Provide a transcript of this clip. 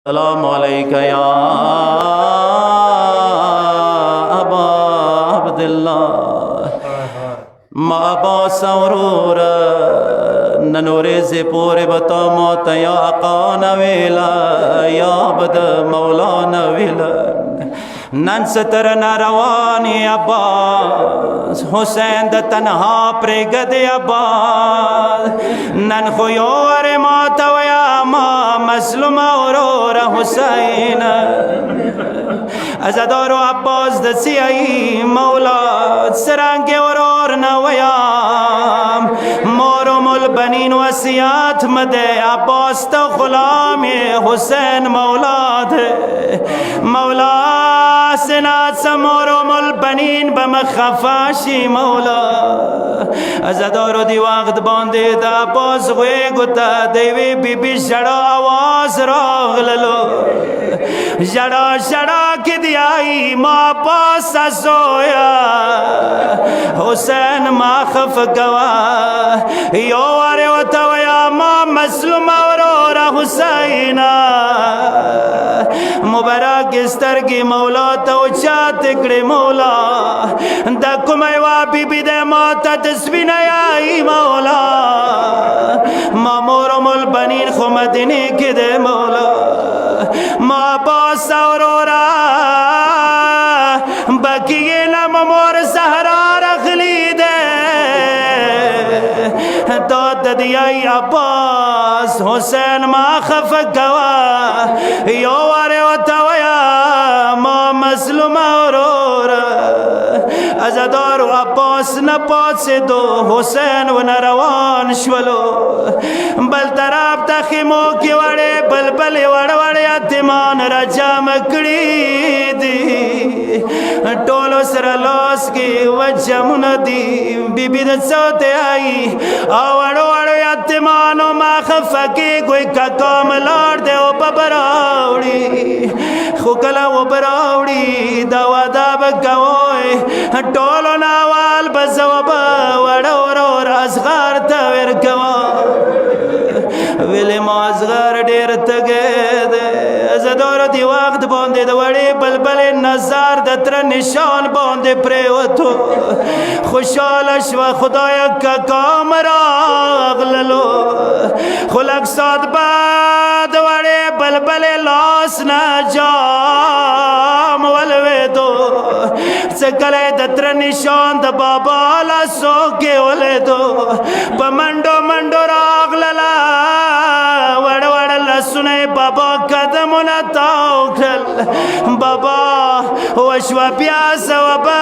السلام عليك يا أبا عبد الله ما أبا سورور ننوري پور بتا موت يا آقا نويلا يا عبد مولا نويلا نن ستر نروانی عباس حسین د تنها پرگد عباس نن خویور ماتا ویا ما مسلم اورور حسین ازدارو عباس د سیائی مولا سرنگ اورور نویام مورم البنین وسیات مدے عباس تا غلام حسین مولا دے مولا سنات سمورم البنین بمخفاشی مولا ازدارو دی وقت باندے دا باز غوی گتا دیوی بی بی شڑا آواز راغللو شڑا شڑا کی دیائی ما پاس سویا حسین ما خف گوا یو آرے وطویا ما مسلم اورورا حسینا مبارک استرگی مولا تو چاہت اکڑی مولا دا کمیوا بی بی دے موتا تسبین آئی مولا ما مورم البنین خمدنی کی دے مولا ما باس اورورا بکی نم مور سہرا رخلی دے تو ددیائی عباس حسین ما خف گوا یو آرے وطویا ما مسلم اورورا ازدار عباس نپات سے دو حسین و نروان شولو بل طرف تخیمو کی وڑے بل بل وڑ وڑ یتیمان رجا مکڑی دی ٹولو سر لوس کی وجہ مندی بی بی دسوتے آئی آوڑو وڑو یتیمانو ما خفکی کوئی ککام لار دے او پبراوڑی خوکلا و براوڑی دوا داب گوئی ٹولو ناوال بزوبا وڑو رو رازغار تاویر گوا ویلی مازغار دیر تگے دے ازدور دی وقت باندے دوڑی بلبل نظار دتر نشان باندے پریوتو خوشالش و خدای کا کامرا اغللو خلق ساد باد وڑی بلبل لاس نجام ولوے دو سکلے دتر نشان دا بابا لسو کے ولے دو پمنڈو منڈو راغ للا وڑ وڑ لسنے بابا قدم نتاو کھل بابا وشوا پیاس و با